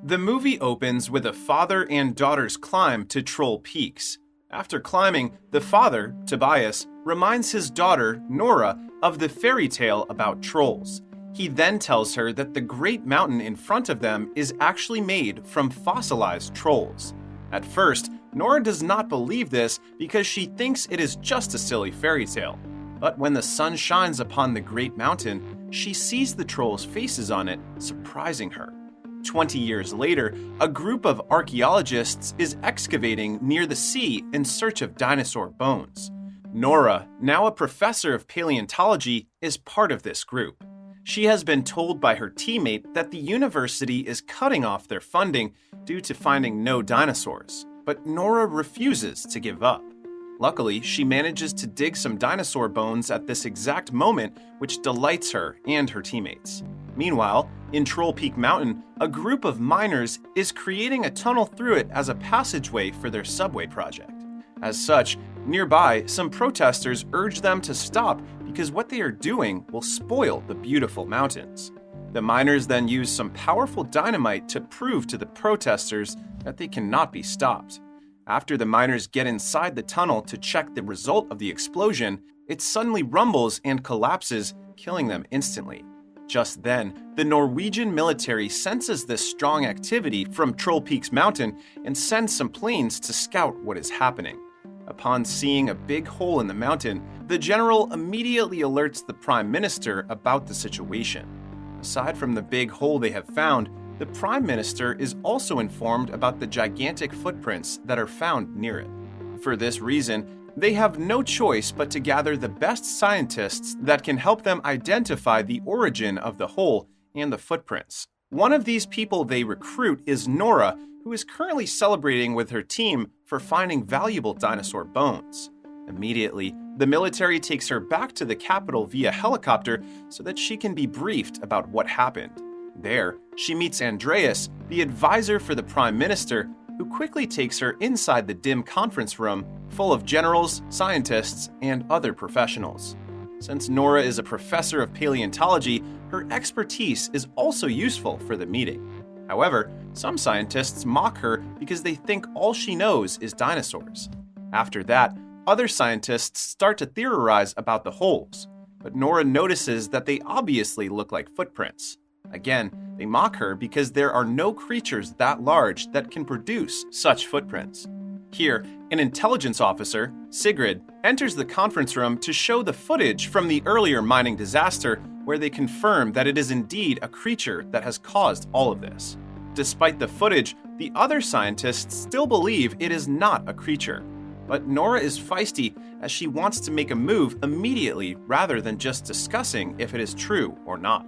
The movie opens with a father and daughter's climb to Troll Peaks. After climbing, the father, Tobias, reminds his daughter, Nora, of the fairy tale about trolls. He then tells her that the great mountain in front of them is actually made from fossilized trolls. At first, Nora does not believe this because she thinks it is just a silly fairy tale. But when the sun shines upon the great mountain, she sees the trolls' faces on it, surprising her. 20 years later, a group of archaeologists is excavating near the sea in search of dinosaur bones. Nora, now a professor of paleontology, is part of this group. She has been told by her teammate that the university is cutting off their funding due to finding no dinosaurs, but Nora refuses to give up. Luckily, she manages to dig some dinosaur bones at this exact moment, which delights her and her teammates. Meanwhile, in Troll Peak Mountain, a group of miners is creating a tunnel through it as a passageway for their subway project. As such, nearby, some protesters urge them to stop because what they are doing will spoil the beautiful mountains. The miners then use some powerful dynamite to prove to the protesters that they cannot be stopped. After the miners get inside the tunnel to check the result of the explosion, it suddenly rumbles and collapses, killing them instantly. Just then, the Norwegian military senses this strong activity from Troll Peaks Mountain and sends some planes to scout what is happening. Upon seeing a big hole in the mountain, the general immediately alerts the Prime Minister about the situation. Aside from the big hole they have found, the Prime Minister is also informed about the gigantic footprints that are found near it. For this reason, they have no choice but to gather the best scientists that can help them identify the origin of the hole and the footprints. One of these people they recruit is Nora, who is currently celebrating with her team for finding valuable dinosaur bones. Immediately, the military takes her back to the capital via helicopter so that she can be briefed about what happened. There, she meets Andreas, the advisor for the Prime Minister, who quickly takes her inside the dim conference room full of generals, scientists, and other professionals. Since Nora is a professor of paleontology, her expertise is also useful for the meeting. However, some scientists mock her because they think all she knows is dinosaurs. After that, other scientists start to theorize about the holes, but Nora notices that they obviously look like footprints. Again, they mock her because there are no creatures that large that can produce such footprints. Here, an intelligence officer, Sigrid, enters the conference room to show the footage from the earlier mining disaster where they confirm that it is indeed a creature that has caused all of this. Despite the footage, the other scientists still believe it is not a creature. But Nora is feisty as she wants to make a move immediately rather than just discussing if it is true or not.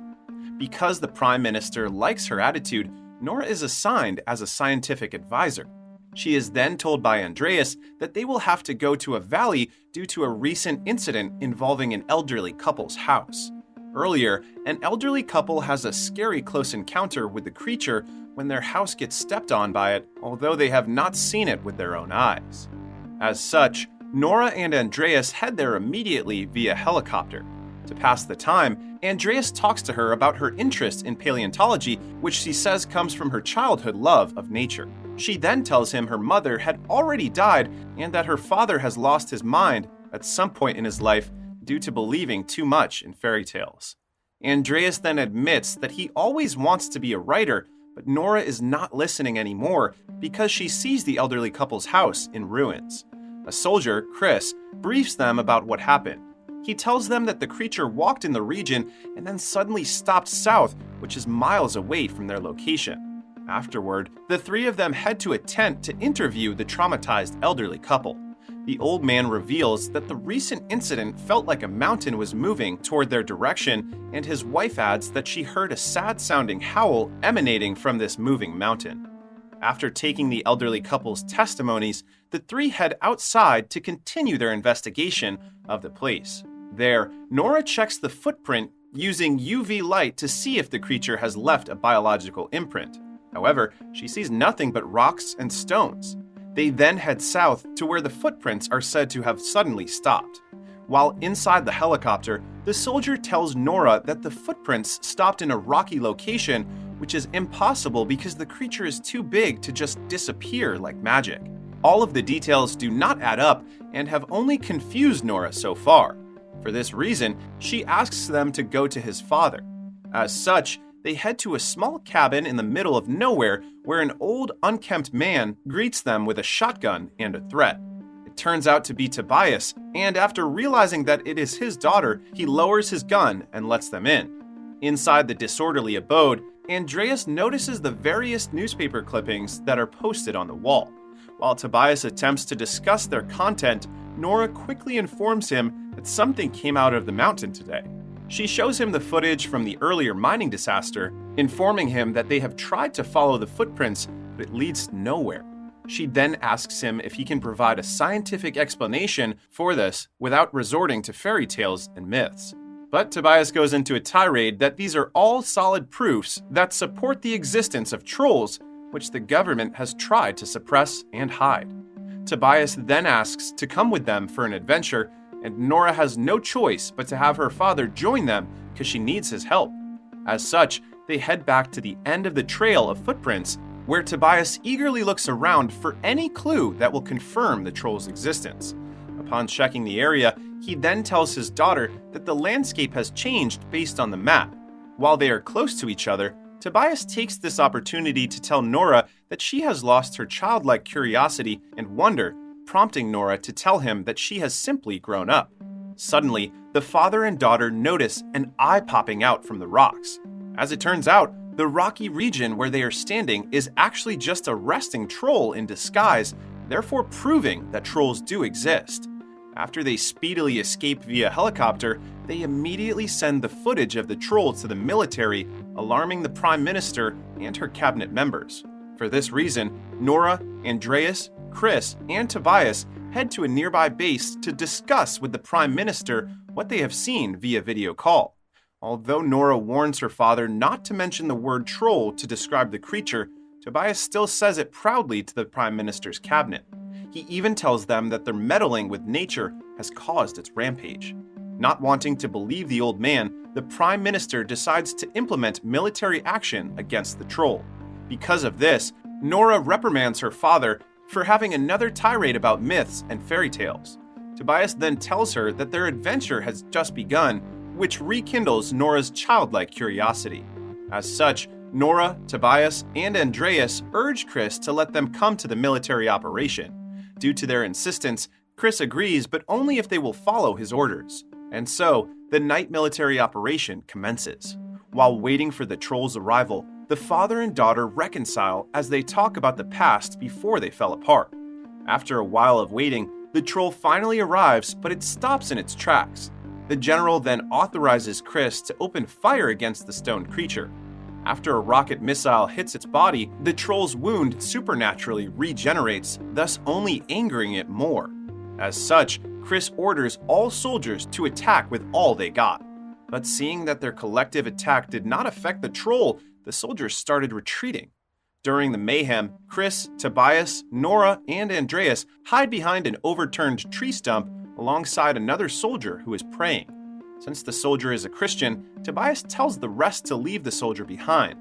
Because the Prime Minister likes her attitude, Nora is assigned as a scientific advisor. She is then told by Andreas that they will have to go to a valley due to a recent incident involving an elderly couple's house. Earlier, an elderly couple has a scary close encounter with the creature when their house gets stepped on by it, although they have not seen it with their own eyes. As such, Nora and Andreas head there immediately via helicopter. To pass the time, Andreas talks to her about her interest in paleontology, which she says comes from her childhood love of nature. She then tells him her mother had already died and that her father has lost his mind at some point in his life due to believing too much in fairy tales. Andreas then admits that he always wants to be a writer, but Nora is not listening anymore because she sees the elderly couple's house in ruins. A soldier, Chris, briefs them about what happened. He tells them that the creature walked in the region and then suddenly stopped south, which is miles away from their location. Afterward, the three of them head to a tent to interview the traumatized elderly couple. The old man reveals that the recent incident felt like a mountain was moving toward their direction, and his wife adds that she heard a sad-sounding howl emanating from this moving mountain. After taking the elderly couple's testimonies, the three head outside to continue their investigation of the place. There, Nora checks the footprint using UV light to see if the creature has left a biological imprint. However, she sees nothing but rocks and stones. They then head south to where the footprints are said to have suddenly stopped. While inside the helicopter, the soldier tells Nora that the footprints stopped in a rocky location which is impossible because the creature is too big to just disappear like magic. All of the details do not add up and have only confused Nora so far. For this reason, she asks them to go to his father. As such, they head to a small cabin in the middle of nowhere where an old, unkempt man greets them with a shotgun and a threat. It turns out to be Tobias, and after realizing that it is his daughter, he lowers his gun and lets them in. Inside the disorderly abode, Andreas notices the various newspaper clippings that are posted on the wall. While Tobias attempts to discuss their content, Nora quickly informs him that something came out of the mountain today. She shows him the footage from the earlier mining disaster, informing him that they have tried to follow the footprints, but it leads nowhere. She then asks him if he can provide a scientific explanation for this without resorting to fairy tales and myths. But Tobias goes into a tirade that these are all solid proofs that support the existence of trolls, which the government has tried to suppress and hide. Tobias then asks to come with them for an adventure, and Nora has no choice but to have her father join them because she needs his help. As such, they head back to the end of the trail of footprints, where Tobias eagerly looks around for any clue that will confirm the troll's existence. Upon checking the area, he then tells his daughter that the landscape has changed based on the map. While they are close to each other, Tobias takes this opportunity to tell Nora that she has lost her childlike curiosity and wonder, prompting Nora to tell him that she has simply grown up. Suddenly, the father and daughter notice an eye popping out from the rocks. As it turns out, the rocky region where they are standing is actually just a resting troll in disguise, therefore proving that trolls do exist. After they speedily escape via helicopter, they immediately send the footage of the troll to the military, alarming the Prime Minister and her cabinet members. For this reason, Nora, Andreas, Chris, and Tobias head to a nearby base to discuss with the Prime Minister what they have seen via video call. Although Nora warns her father not to mention the word troll to describe the creature, Tobias still says it proudly to the Prime Minister's cabinet. He even tells them that their meddling with nature has caused its rampage. Not wanting to believe the old man, the Prime Minister decides to implement military action against the troll. Because of this, Nora reprimands her father for having another tirade about myths and fairy tales. Tobias then tells her that their adventure has just begun, which rekindles Nora's childlike curiosity. As such, Nora, Tobias, and Andreas urge Chris to let them come to the military operation. Due to their insistence, Chris agrees, but only if they will follow his orders. And so, the night military operation commences. While waiting for the troll's arrival, the father and daughter reconcile as they talk about the past before they fell apart. After a while of waiting, the troll finally arrives, but it stops in its tracks. The general then authorizes Chris to open fire against the stone creature. After a rocket missile hits its body, the troll's wound supernaturally regenerates, thus only angering it more. As such, Chris orders all soldiers to attack with all they got. But seeing that their collective attack did not affect the troll, the soldiers started retreating. During the mayhem, Chris, Tobias, Nora, and Andreas hide behind an overturned tree stump alongside another soldier who is praying. Since the soldier is a Christian, Tobias tells the rest to leave the soldier behind.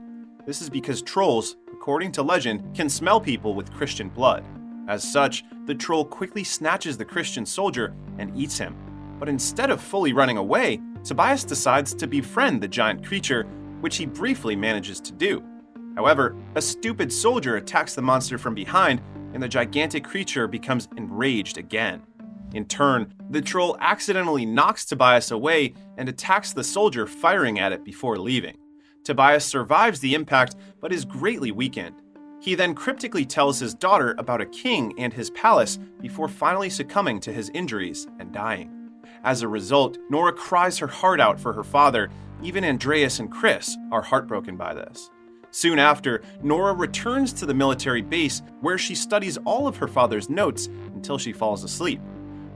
This is because trolls, according to legend, can smell people with Christian blood. As such, the troll quickly snatches the Christian soldier and eats him. But instead of fully running away, Tobias decides to befriend the giant creature, which he briefly manages to do. However, a stupid soldier attacks the monster from behind, and the gigantic creature becomes enraged again. In turn, the troll accidentally knocks Tobias away and attacks the soldier, firing at it before leaving. Tobias survives the impact, but is greatly weakened. He then cryptically tells his daughter about a king and his palace before finally succumbing to his injuries and dying. As a result, Nora cries her heart out for her father. Even Andreas and Chris are heartbroken by this. Soon after, Nora returns to the military base where she studies all of her father's notes until she falls asleep.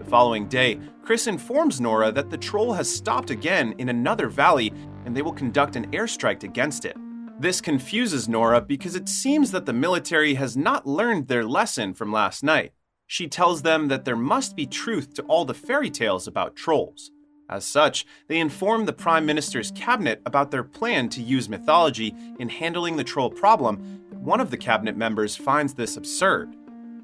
The following day, Chris informs Nora that the troll has stopped again in another valley and they will conduct an airstrike against it. This confuses Nora because it seems that the military has not learned their lesson from last night. She tells them that there must be truth to all the fairy tales about trolls. As such, they inform the Prime Minister's cabinet about their plan to use mythology in handling the troll problem. One of the cabinet members finds this absurd.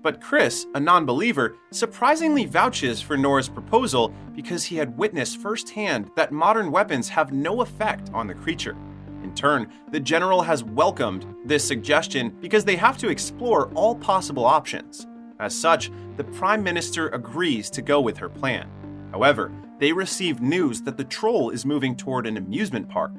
But Chris, a non-believer, surprisingly vouches for Nora's proposal because he had witnessed firsthand that modern weapons have no effect on the creature. In turn, the general has welcomed this suggestion because they have to explore all possible options. As such, the Prime Minister agrees to go with her plan. However, they receive news that the troll is moving toward an amusement park.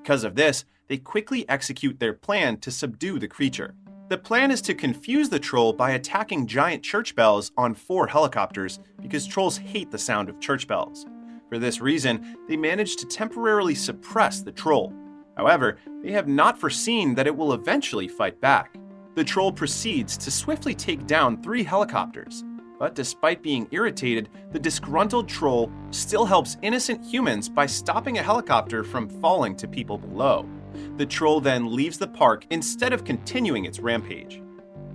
Because of this, they quickly execute their plan to subdue the creature. The plan is to confuse the troll by attacking giant church bells on 4 helicopters because trolls hate the sound of church bells. For this reason, they manage to temporarily suppress the troll. However, they have not foreseen that it will eventually fight back. The troll proceeds to swiftly take down 3 helicopters. But despite being irritated, the disgruntled troll still helps innocent humans by stopping a helicopter from falling to people below. The troll then leaves the park instead of continuing its rampage.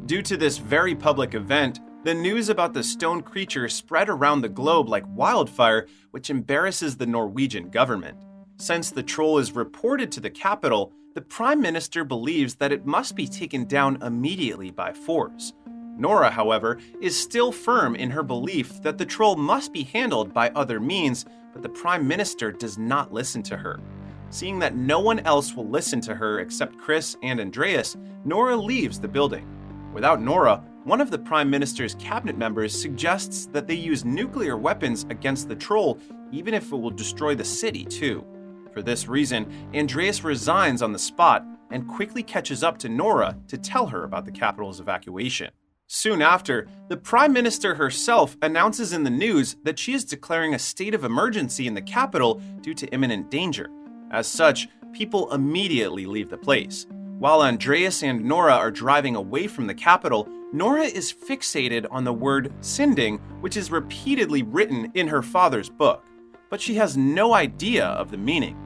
Due to this very public event, the news about the stone creature spread around the globe like wildfire, which embarrasses the Norwegian government. Since the troll is reported to the capital, the Prime Minister believes that it must be taken down immediately by force. Nora, however, is still firm in her belief that the troll must be handled by other means, but the Prime Minister does not listen to her. Seeing that no one else will listen to her except Chris and Andreas, Nora leaves the building. Without Nora, one of the Prime Minister's cabinet members suggests that they use nuclear weapons against the troll, even if it will destroy the city too. For this reason, Andreas resigns on the spot and quickly catches up to Nora to tell her about the capital's evacuation. Soon after, the Prime Minister herself announces in the news that she is declaring a state of emergency in the capital due to imminent danger. As such, people immediately leave the place. While Andreas and Nora are driving away from the capital, Nora is fixated on the word sinding, which is repeatedly written in her father's book. But she has no idea of the meaning.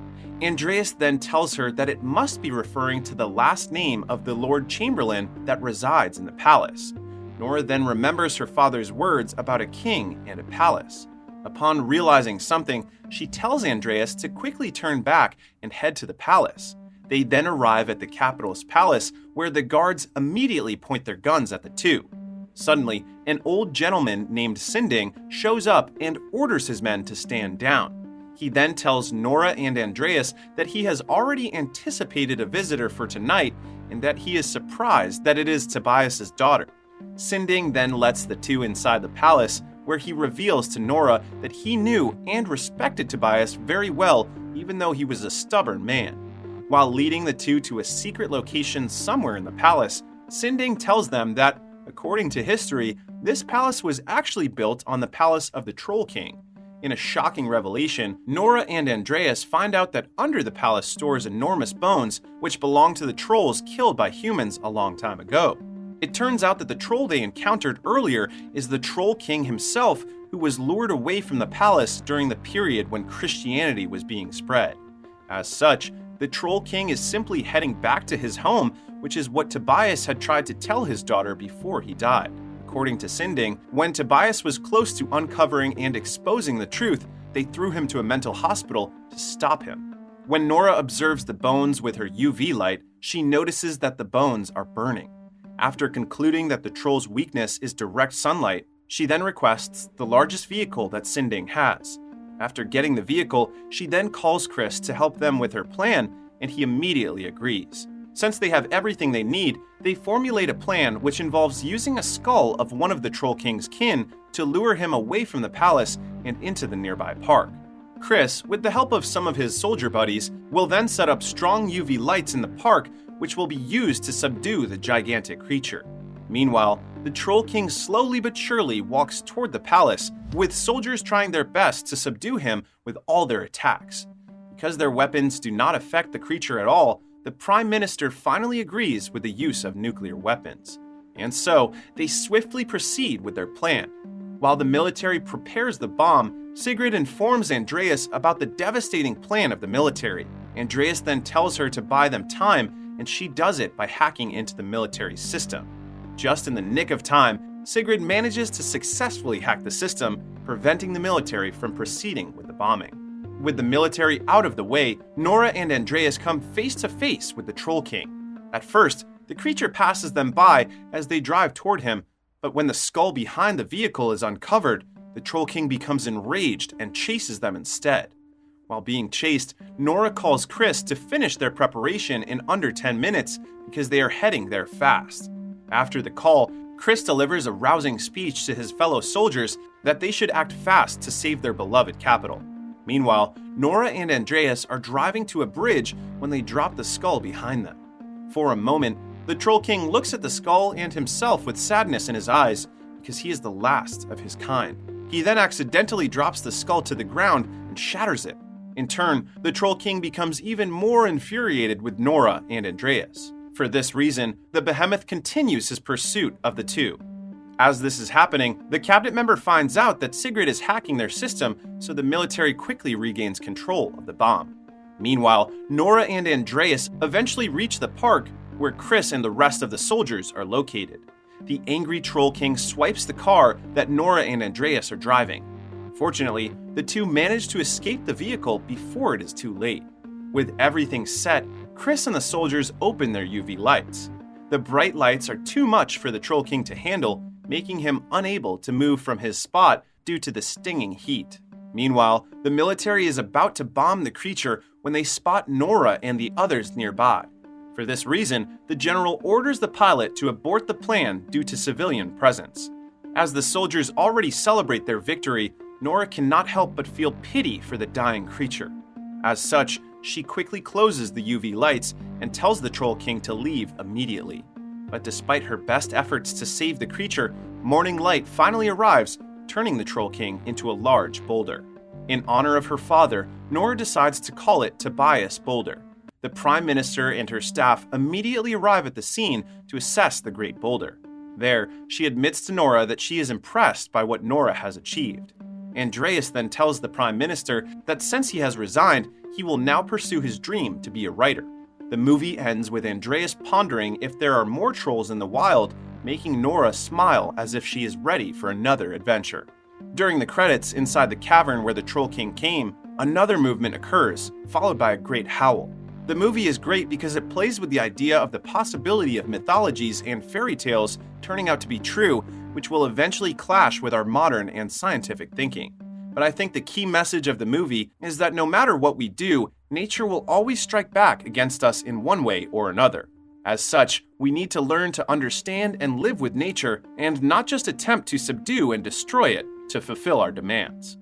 Andreas then tells her that it must be referring to the last name of the Lord Chamberlain that resides in the palace. Nora then remembers her father's words about a king and a palace. Upon realizing something, she tells Andreas to quickly turn back and head to the palace. They then arrive at the capital's palace, where the guards immediately point their guns at the two. Suddenly, an old gentleman named Sinding shows up and orders his men to stand down. He then tells Nora and Andreas that he has already anticipated a visitor for tonight and that he is surprised that it is Tobias's daughter. Sinding then lets the two inside the palace, where he reveals to Nora that he knew and respected Tobias very well, even though he was a stubborn man. While leading the two to a secret location somewhere in the palace, Sinding tells them that, according to history, this palace was actually built on the palace of the Troll King. In a shocking revelation, Nora and Andreas find out that under the palace stores enormous bones, which belong to the trolls killed by humans a long time ago. It turns out that the troll they encountered earlier is the Troll King himself, who was lured away from the palace during the period when Christianity was being spread. As such, the Troll King is simply heading back to his home, which is what Tobias had tried to tell his daughter before he died. According to Sinding, when Tobias was close to uncovering and exposing the truth, they threw him to a mental hospital to stop him. When Nora observes the bones with her UV light, she notices that the bones are burning. After concluding that the troll's weakness is direct sunlight, she then requests the largest vehicle that Sinding has. After getting the vehicle, she then calls Chris to help them with her plan, and he immediately agrees. Since they have everything they need, they formulate a plan which involves using a skull of one of the Troll King's kin to lure him away from the palace and into the nearby park. Chris, with the help of some of his soldier buddies, will then set up strong UV lights in the park, which will be used to subdue the gigantic creature. Meanwhile, the Troll King slowly but surely walks toward the palace, with soldiers trying their best to subdue him with all their attacks. Because their weapons do not affect the creature at all, the Prime Minister finally agrees with the use of nuclear weapons. And so, they swiftly proceed with their plan. While the military prepares the bomb, Sigrid informs Andreas about the devastating plan of the military. Andreas then tells her to buy them time, and she does it by hacking into the military system. Just in the nick of time, Sigrid manages to successfully hack the system, preventing the military from proceeding with the bombing. With the military out of the way, Nora and Andreas come face to face with the Troll King. At first, the creature passes them by as they drive toward him, but when the skull behind the vehicle is uncovered, the Troll King becomes enraged and chases them instead. While being chased, Nora calls Chris to finish their preparation in under 10 minutes because they are heading there fast. After the call, Chris delivers a rousing speech to his fellow soldiers that they should act fast to save their beloved capital. Meanwhile, Nora and Andreas are driving to a bridge when they drop the skull behind them. For a moment, the Troll King looks at the skull and himself with sadness in his eyes because he is the last of his kind. He then accidentally drops the skull to the ground and shatters it. In turn, the Troll King becomes even more infuriated with Nora and Andreas. For this reason, the behemoth continues his pursuit of the two. As this is happening, the cabinet member finds out that Sigrid is hacking their system, so the military quickly regains control of the bomb. Meanwhile, Nora and Andreas eventually reach the park where Chris and the rest of the soldiers are located. The angry Troll King swipes the car that Nora and Andreas are driving. Fortunately, the two manage to escape the vehicle before it is too late. With everything set, Chris and the soldiers open their UV lights. The bright lights are too much for the Troll King to handle, making him unable to move from his spot due to the stinging heat. Meanwhile, the military is about to bomb the creature when they spot Nora and the others nearby. For this reason, the general orders the pilot to abort the plan due to civilian presence. As the soldiers already celebrate their victory, Nora cannot help but feel pity for the dying creature. As such, she quickly closes the UV lights and tells the Troll King to leave immediately. But despite her best efforts to save the creature, morning light finally arrives, turning the Troll King into a large boulder. In honor of her father, Nora decides to call it Tobias Boulder. The Prime Minister and her staff immediately arrive at the scene to assess the great boulder. There, she admits to Nora that she is impressed by what Nora has achieved. Andreas then tells the Prime Minister that since he has resigned, he will now pursue his dream to be a writer. The movie ends with Andreas pondering if there are more trolls in the wild, making Nora smile as if she is ready for another adventure. During the credits, inside the cavern where the Troll King came, another movement occurs, followed by a great howl. The movie is great because it plays with the idea of the possibility of mythologies and fairy tales turning out to be true, which will eventually clash with our modern and scientific thinking. But I think the key message of the movie is that no matter what we do, nature will always strike back against us in one way or another. As such, we need to learn to understand and live with nature and not just attempt to subdue and destroy it to fulfill our demands.